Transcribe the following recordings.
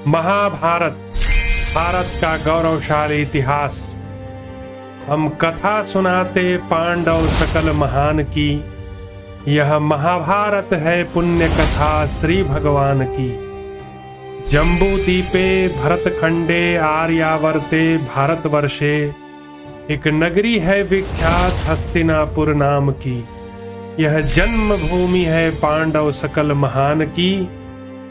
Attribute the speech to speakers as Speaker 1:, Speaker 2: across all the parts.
Speaker 1: महाभारत भारत का गौरवशाली इतिहास। हम कथा सुनाते पांडव सकल महान की। यह महाभारत है पुण्य कथा श्री भगवान की। जम्बू दीपे भरतखंडे आर्यावर्ते भारतवर्षे एक नगरी है विख्यात हस्तिनापुर नाम की। यह जन्मभूमि है पांडव सकल महान की।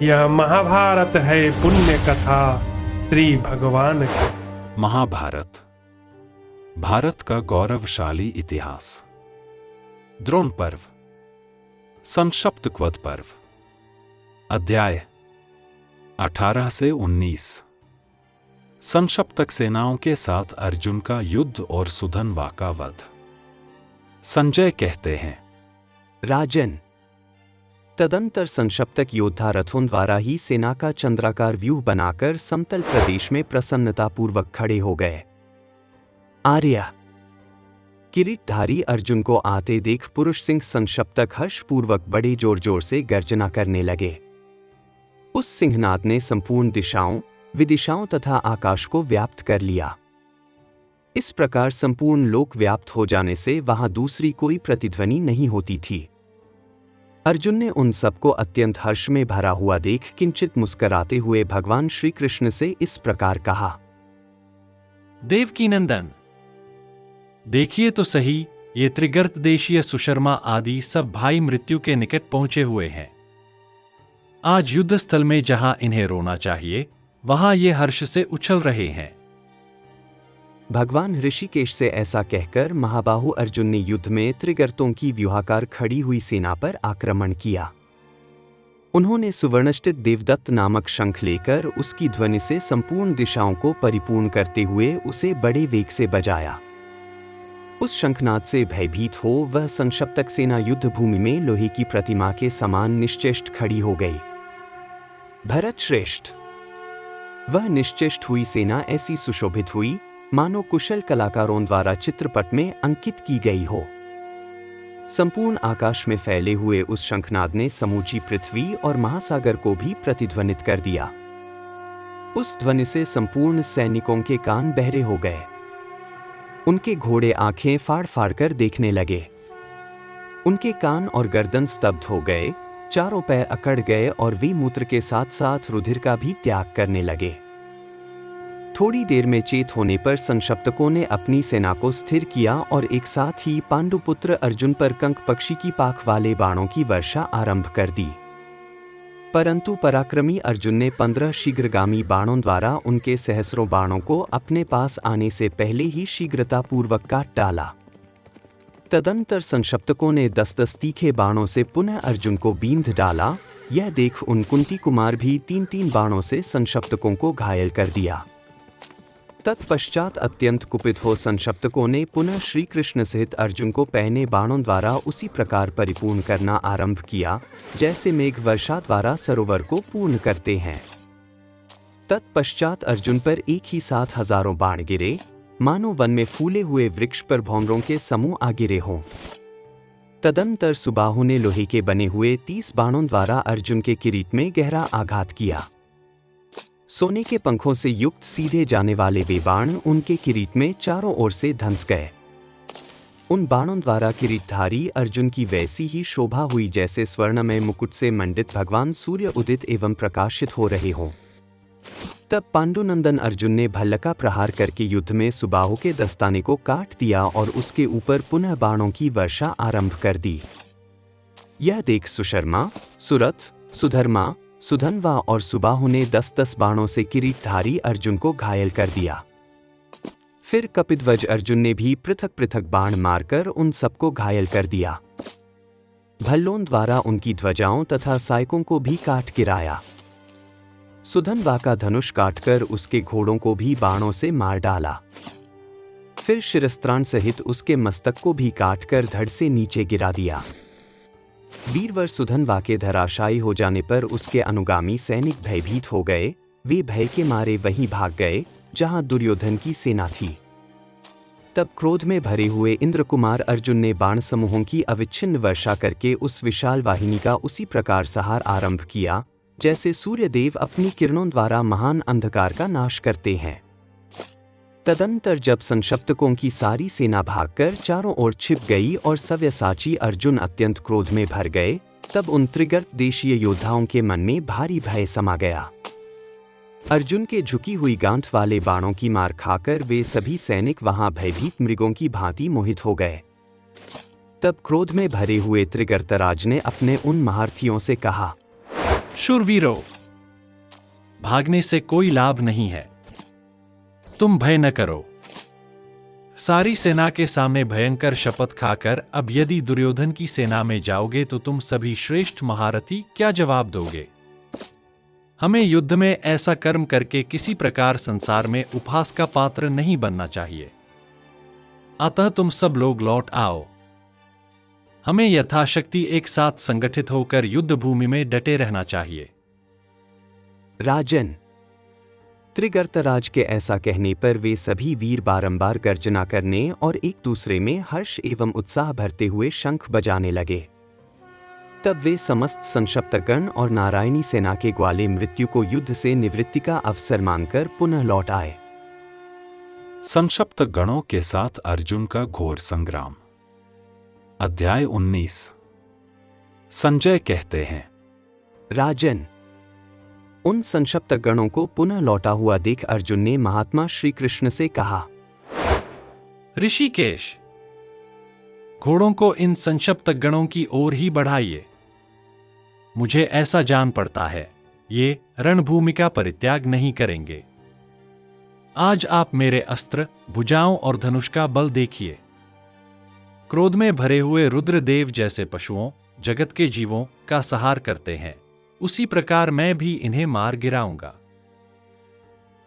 Speaker 1: यह महाभारत है पुण्य कथा श्री भगवान की।
Speaker 2: महाभारत भारत का गौरवशाली इतिहास। द्रोण पर्व, संक्षिप्त पर्व। अध्याय 18 से 19। संक्षिप्तक सेनाओं के साथ अर्जुन का युद्ध और सुधन्वा का वध। संजय कहते हैं,
Speaker 3: राजन, तदंतर संक्षिप्तक योद्धा रथों द्वारा ही सेना का चंद्राकार व्यूह बनाकर समतल प्रदेश में प्रसन्नतापूर्वक खड़े हो गए। आर्या, किरीटधारी अर्जुन को आते देख पुरुष सिंह संक्षिप्तक हर्षपूर्वक बड़े जोर जोर से गर्जना करने लगे। उस सिंहनाद ने संपूर्ण दिशाओं, विदिशाओं तथा आकाश को व्याप्त कर लिया। इस प्रकार संपूर्ण लोक व्याप्त हो जाने से वहां दूसरी कोई प्रतिध्वनि नहीं होती थी। अर्जुन ने उन सबको अत्यंत हर्ष में भरा हुआ देख किंचित मुस्कराते हुए भगवान श्री कृष्ण से इस प्रकार कहा,
Speaker 4: देवकी नंदन, देखिए तो सही, ये त्रिगर्त देशीय सुशर्मा आदि सब भाई मृत्यु के निकट पहुंचे हुए हैं। आज युद्ध स्थल में जहां इन्हें रोना चाहिए, वहां ये हर्ष से उछल रहे हैं।
Speaker 3: भगवान ऋषिकेश से ऐसा कहकर महाबाहु अर्जुन ने युद्ध में त्रिगर्तों की व्यूहाकार खड़ी हुई सेना पर आक्रमण किया। उन्होंने सुवर्णष्टित देवदत्त नामक शंख लेकर उसकी ध्वनि से संपूर्ण दिशाओं को परिपूर्ण करते हुए उसे बड़े वेग से बजाया। उस शंखनाद से भयभीत हो वह संक्षिप्तक सेना युद्ध भूमि में लोहे की प्रतिमा के समान निश्चेष्ट खड़ी हो गई। भरत श्रेष्ठ, वह निश्चेष्ट हुई सेना ऐसी सुशोभित हुई मानो कुशल कलाकारों द्वारा चित्रपट में अंकित की गई हो। संपूर्ण आकाश में फैले हुए उस शंखनाद ने समूची पृथ्वी और महासागर को भी प्रतिध्वनित कर दिया। उस ध्वनि से संपूर्ण सैनिकों के कान बहरे हो गए। उनके घोड़े आंखें फाड़ फाड़ कर देखने लगे। उनके कान और गर्दन स्तब्ध हो गए, चारों पैर अकड़ गए और वे मूत्र के साथ साथ रुधिर का भी त्याग करने लगे। थोड़ी देर में चेत होने पर संक्षिप्तकों ने अपनी सेना को स्थिर किया और एक साथ ही पांडुपुत्र अर्जुन पर कंक पक्षी की पाख वाले बाणों की वर्षा आरंभ कर दी। परंतु पराक्रमी अर्जुन ने 15 शीघ्रगामी बाणों द्वारा उनके सहस्रों बाणों को अपने पास आने से पहले ही शीघ्रतापूर्वक काट डाला। तदंतर संक्षिप्तकों ने 10-10 तीखे बाणों से पुनः अर्जुन को बींध डाला। यह देख उन कुंती कुमार भी 3-3 बाणों से संक्षिप्तकों को घायल कर दिया। तत्पश्चात अत्यंत कुपित हो संक्षिप्तकों ने पुनः श्री कृष्ण सहित अर्जुन को पहने बाणों द्वारा उसी प्रकार परिपूर्ण करना आरंभ किया जैसे मेघ वर्षा द्वारा सरोवर को पूर्ण करते हैं। तत्पश्चात अर्जुन पर एक ही साथ हजारों बाण गिरे, मानो वन में फूले हुए वृक्ष पर भौंरों के समूह आ गिरे हों। तदंतर सुबाहु ने लोहे के बने हुए 30 बाणों द्वारा अर्जुन के किरीट में गहरा आघात किया। सोने के पंखों से युक्त सीधे जाने वाले वे बाण उनके किरीट में चारों ओर से धंस गए। उन बाणों द्वारा किरीटधारी अर्जुन की वैसी ही शोभा हुई जैसे स्वर्णमय मुकुट से मंडित भगवान सूर्य उदित एवं प्रकाशित हो रहे हों। तब पांडुनंदन अर्जुन ने भल्लका प्रहार करके युद्ध में सुबाहु के दस्ताने को काट दिया और उसके ऊपर पुनः बाणों की वर्षा आरंभ कर दी। यह देख सुशर्मा, सुरथ, सुधर्मा, सुधन्वा और सुबाहु ने 10-10 बाणों से किरीटधारी अर्जुन को घायल कर दिया। फिर कपिध्वज अर्जुन ने भी पृथक पृथक बाण मारकर उन सबको घायल कर दिया। भल्लों द्वारा उनकी ध्वजाओं तथा सायकों को भी काट गिराया। सुधन्वा का धनुष काटकर उसके घोड़ों को भी बाणों से मार डाला। फिर शिरस्त्राण सहित उसके मस्तक को भी काटकर धड़ से नीचे गिरा दिया। वीरवर सुधन्वा के धराशायी हो जाने पर उसके अनुगामी सैनिक भयभीत हो गए। वे भय के मारे वहीं भाग गए जहां दुर्योधन की सेना थी। तब क्रोध में भरे हुए इंद्रकुमार अर्जुन ने बाण समूहों की अविच्छिन्न वर्षा करके उस विशाल वाहिनी का उसी प्रकार संहार आरंभ किया जैसे सूर्यदेव अपनी किरणों द्वारा महान अंधकार का नाश करते हैं। तदनंतर जब संशप्तकों की सारी सेना भागकर चारों ओर छिप गई और सव्यसाची अर्जुन अत्यंत क्रोध में भर गए, तब उन त्रिगर्त देशीय योद्धाओं के मन में भारी भय समा गया। अर्जुन के झुकी हुई गांठ वाले बाणों की मार खाकर वे सभी सैनिक वहां भयभीत मृगों की भांति मोहित हो गए। तब क्रोध में भरे हुए त्रिगर्तराज ने अपने उन महारथियों से कहा,
Speaker 4: शूरवीरों, भागने से कोई लाभ नहीं है। तुम भय न करो। सारी सेना के सामने भयंकर शपथ खाकर अब यदि दुर्योधन की सेना में जाओगे तो तुम सभी श्रेष्ठ महारथी क्या जवाब दोगे? हमें युद्ध में ऐसा कर्म करके किसी प्रकार संसार में उपहास का पात्र नहीं बनना चाहिए। अतः तुम सब लोग लौट आओ। हमें यथाशक्ति एक साथ संगठित होकर युद्ध भूमि में डटे रहना चाहिए।
Speaker 3: राजन, त्रिगर्तराज के ऐसा कहने पर वे सभी वीर बारंबार गर्जना करने और एक दूसरे में हर्ष एवं उत्साह भरते हुए शंख बजाने लगे। तब वे समस्त संशप्तगण और नारायणी सेना के ग्वाले मृत्यु को युद्ध से निवृत्ति का अवसर मानकर पुनः लौट आए।
Speaker 2: संशप्त गणों के साथ अर्जुन का घोर संग्राम। अध्याय 19। संजय कहते हैं,
Speaker 3: राजन, उन संशप्त गणों को पुनः लौटा हुआ देख अर्जुन ने महात्मा श्री कृष्ण से कहा,
Speaker 4: ऋषिकेश, घोड़ों को इन संशप्त गणों की ओर ही बढ़ाइए। मुझे ऐसा जान पड़ता है ये रणभूमि का परित्याग नहीं करेंगे। आज आप मेरे अस्त्र, भुजाओं और धनुष का बल देखिए। क्रोध में भरे हुए रुद्रदेव जैसे पशुओं, जगत के जीवों का संहार करते हैं, उसी प्रकार मैं भी इन्हें मार गिराऊंगा।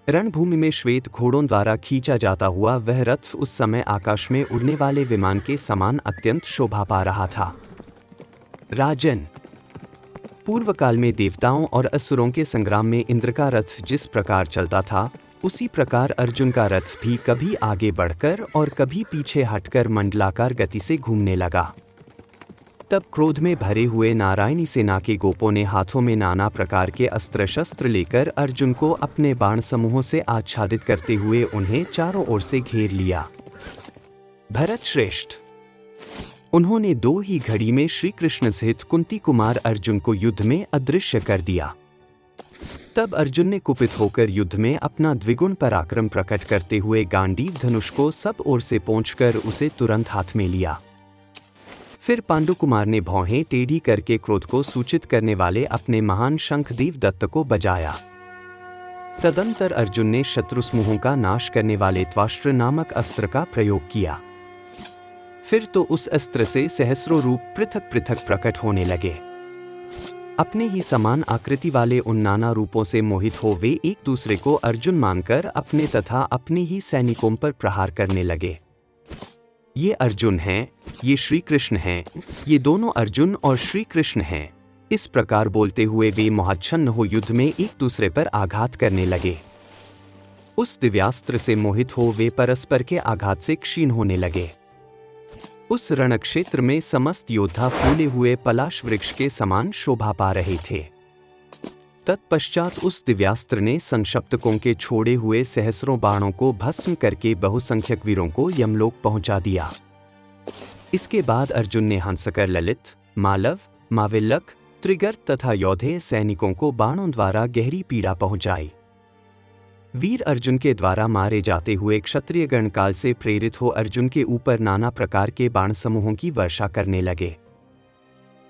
Speaker 3: रणभूमि में श्वेत घोड़ों द्वारा खींचा जाता हुआ वह रथ उस समय आकाश में उड़ने वाले विमान के समान अत्यंत शोभा पा रहा था। राजन, पूर्व काल में देवताओं और असुरों के संग्राम में इंद्र का रथ जिस प्रकार चलता था, उसी प्रकार अर्जुन का रथ भी कभी आगे बढ़कर और कभी पीछे हटकर मंडलाकार गति से घूमने लगा। तब क्रोध में भरे हुए नारायणी सेना के गोपों ने हाथों में नाना प्रकार के अस्त्र शस्त्र लेकर अर्जुन को अपने बाण समूहों से आच्छादित करते हुए उन्हें चारों ओर से घेर लिया। भरत श्रेष्ठ, उन्होंने दो ही घड़ी में श्री कृष्ण सहित कुंती कुमार अर्जुन को युद्ध में अदृश्य कर दिया। तब अर्जुन ने कुपित होकर युद्ध में अपना द्विगुण पराक्रम प्रकट करते हुए गांडीव धनुष को सब ओर से पोंछकर उसे तुरंत हाथ में लिया। फिर पांडु कुमार ने भौहें टेढ़ी करके क्रोध को सूचित करने वाले अपने महान शंख देवदत्त को बजाया। तदंतर अर्जुन ने शत्रु समूहों का नाश करने वाले त्वाष्ट्र नामक अस्त्र का प्रयोग किया। फिर तो उस अस्त्र से सहस्रों रूप पृथक पृथक प्रकट होने लगे। अपने ही समान आकृति वाले उन नाना रूपों से मोहित हो वे एक दूसरे को अर्जुन मानकर अपने तथा अपने ही सैनिकों पर प्रहार करने लगे। ये अर्जुन हैं, ये श्री कृष्ण हैं, ये दोनों अर्जुन और श्री कृष्ण हैं। इस प्रकार बोलते हुए वे मोहाच्छन्न हो युद्ध में एक दूसरे पर आघात करने लगे। उस दिव्यास्त्र से मोहित हो वे परस्पर के आघात से क्षीण होने लगे। उस रणक्षेत्र में समस्त योद्धा फूले हुए पलाश वृक्ष के समान शोभा पा रहे थे। तत्पश्चात उस दिव्यास्त्र ने संशप्तकों के छोड़े हुए सहस्रों बाणों को भस्म करके बहुसंख्यक वीरों को यमलोक पहुंचा दिया। इसके बाद अर्जुन ने हंसकर ललित, मालव, माविल्लक, त्रिगर्त तथा योधेय सैनिकों को बाणों द्वारा गहरी पीड़ा पहुंचाई। वीर अर्जुन के द्वारा मारे जाते हुए क्षत्रिय गण काल से प्रेरित हो अर्जुन के ऊपर नाना प्रकार के बाण समूहों की वर्षा करने लगे।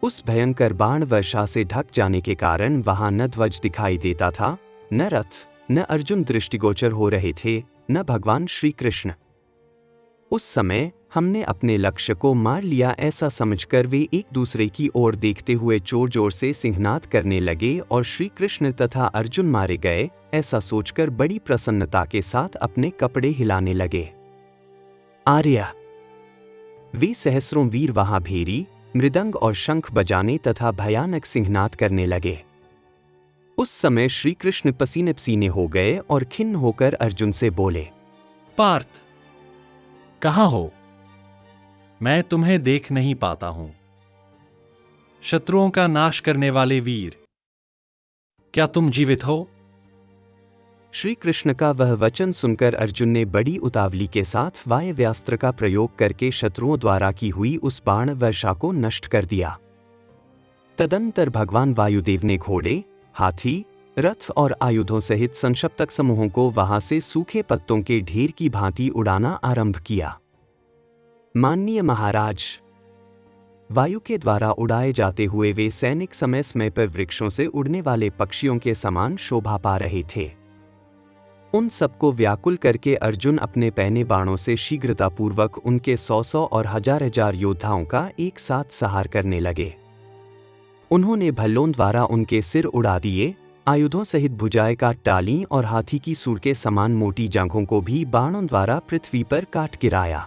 Speaker 3: उस भयंकर बाण वर्षा से ढक जाने के कारण वहां न ध्वज दिखाई देता था, न रथ, न अर्जुन दृष्टिगोचर हो रहे थे, न भगवान श्री कृष्ण। उस समय हमने अपने लक्ष्य को मार लिया ऐसा समझकर वे एक दूसरे की ओर देखते हुए जोर जोर से सिंहनाद करने लगे और श्री कृष्ण तथा अर्जुन मारे गए ऐसा सोचकर बड़ी प्रसन्नता के साथ अपने कपड़े हिलाने लगे। आर्य, वे सहस्रों वीर वहां भेरी, मृदंग और शंख बजाने तथा भयानक सिंहनाद करने लगे। उस समय श्री कृष्ण पसीने पसीने हो गए और खिन्न होकर अर्जुन से बोले,
Speaker 4: पार्थ, कहाँ हो? मैं तुम्हें देख नहीं पाता हूं। शत्रुओं का नाश करने वाले वीर, क्या तुम जीवित हो?
Speaker 3: श्री कृष्ण का वह वचन सुनकर अर्जुन ने बड़ी उतावली के साथ वायव्यास्त्र का प्रयोग करके शत्रुओं द्वारा की हुई उस बाण वर्षा को नष्ट कर दिया। तदनंतर भगवान वायुदेव ने घोड़े, हाथी, रथ और आयुधों सहित संशप्तक समूहों को वहां से सूखे पत्तों के ढेर की भांति उड़ाना आरंभ किया। माननीय महाराज, वायु के द्वारा उड़ाए जाते हुए वे सैनिक समय समय पर वृक्षों से उड़ने वाले पक्षियों के समान शोभा पा रहे थे। उन सबको व्याकुल करके अर्जुन अपने पहने बाणों से शीघ्रतापूर्वक उनके 100 और 1000 योद्धाओं का एक साथ संहार करने लगे। उन्होंने भल्लों द्वारा उनके सिर उड़ा दिए, आयुधों सहित भुजाएं काट डाली और हाथी की सूंड के समान मोटी जांघों को भी बाणों द्वारा पृथ्वी पर काट गिराया।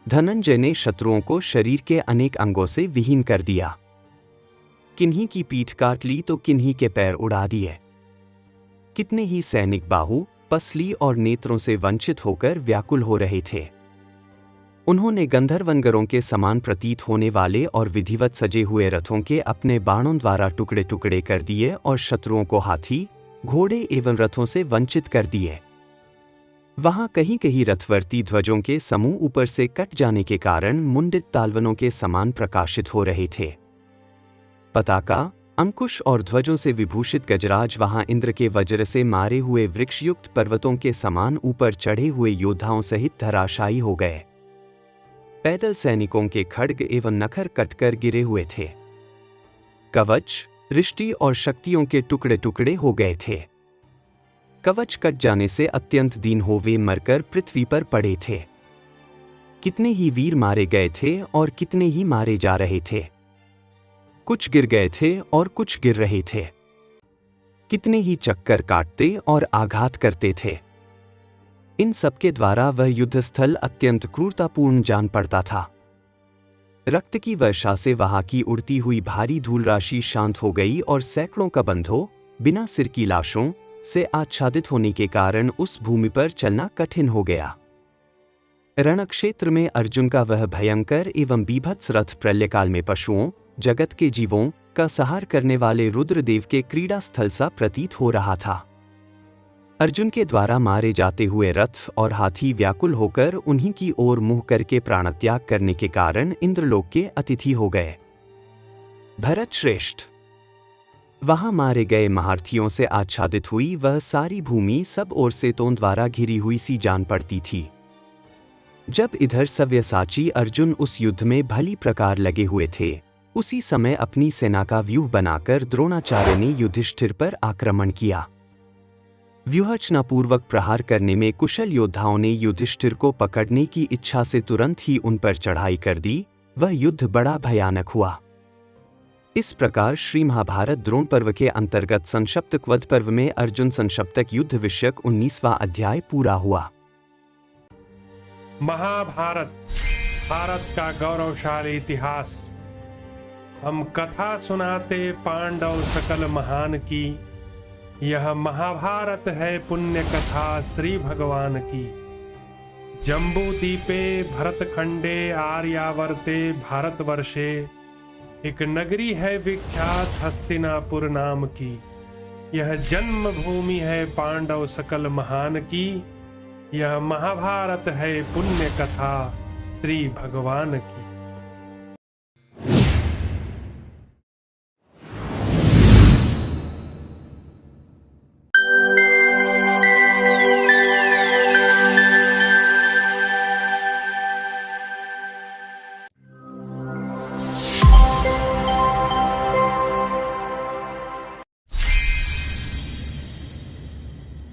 Speaker 3: धनंजय ने शत्रुओं को शरीर के अनेक अंगों से विहीन कर दिया। किन्हीं की पीठ काट ली तो किन्हीं के पैर उड़ा दिए। कितने ही सैनिक बाहु, पसली और नेत्रों से वंचित होकर व्याकुल हो रहे थे। उन्होंने गंधर्वनगरों के समान प्रतीत होने वाले और विधिवत सजे हुए रथों के अपने बाणों द्वारा टुकड़े टुकड़े कर दिए और शत्रुओं को हाथी, घोड़े एवं रथों से वंचित कर दिए। वहां कहीं कहीं रथवर्ती ध्वजों के समूह ऊपर से कट जाने के कारण मुंडित तालवनों के समान प्रकाशित हो रहे थे। पताका, अंकुश और ध्वजों से विभूषित गजराज वहां इंद्र के वज्र से मारे हुए वृक्षयुक्त पर्वतों के समान ऊपर चढ़े हुए योद्धाओं सहित धराशायी हो गए। पैदल सैनिकों के खड्ग एवं नखर कटकर गिरे हुए थे। कवच, रिष्टि और शक्तियों के टुकड़े टुकड़े हो गए थे। कवच कट जाने से अत्यंत दीन हो वे मरकर पृथ्वी पर पड़े थे। कितने ही वीर मारे गए थे और कितने ही मारे जा रहे थे। कुछ गिर गए थे और कुछ गिर रहे थे। कितने ही चक्कर काटते और आघात करते थे। इन सबके द्वारा वह युद्धस्थल अत्यंत क्रूरतापूर्ण जान पड़ता था। रक्त की वर्षा से वहां की उड़ती हुई भारी धूल राशि शांत हो गई और सैकड़ों कबंधों, बिना सिर की लाशों से आच्छादित होने के कारण उस भूमि पर चलना कठिन हो गया। रणक्षेत्र में अर्जुन का वह भयंकर एवं बीभत्स रथ प्रलयकाल में पशुओं, जगत के जीवों का संहार करने वाले रुद्रदेव के क्रीड़ा स्थल सा प्रतीत हो रहा था। अर्जुन के द्वारा मारे जाते हुए रथ और हाथी व्याकुल होकर उन्हीं की ओर मुंह करके प्राणत्याग करने के कारण इंद्रलोक के अतिथि हो गए। भरत श्रेष्ठ, वहां मारे गए महारथियों से आच्छादित हुई वह सारी भूमि सब ओर से तों द्वारा घिरी हुई सी जान पड़ती थी। जब इधर सव्यसाची अर्जुन उस युद्ध में भली प्रकार लगे हुए थे, उसी समय अपनी सेना का व्यूह बनाकर द्रोणाचार्य ने युधिष्ठिर पर आक्रमण किया। व्यूहरचनापूर्वक प्रहार करने में कुशल योद्धाओं ने युधिष्ठिर को पकड़ने की इच्छा से तुरंत ही उन पर चढ़ाई कर दी। वह युद्ध बड़ा भयानक हुआ। इस प्रकार श्री महाभारत द्रोण पर्व के अंतर्गत संशप्तक वध पर्व में अर्जुन संशप्तक युद्ध विषयक 19वां अध्याय पूरा हुआ।
Speaker 1: महाभारत भारत का गौरवशाली इतिहास। हम कथा सुनाते पांडव सकल महान की, यह महाभारत है पुण्य कथा श्री भगवान की। जम्बूदीपे भरतखंडे आर्यावर्ते भारतवर्षे, एक नगरी है विख्यात हस्तिनापुर नाम की। यह जन्मभूमि है पांडव सकल महान की। यह महाभारत है पुण्य कथा श्री भगवान की।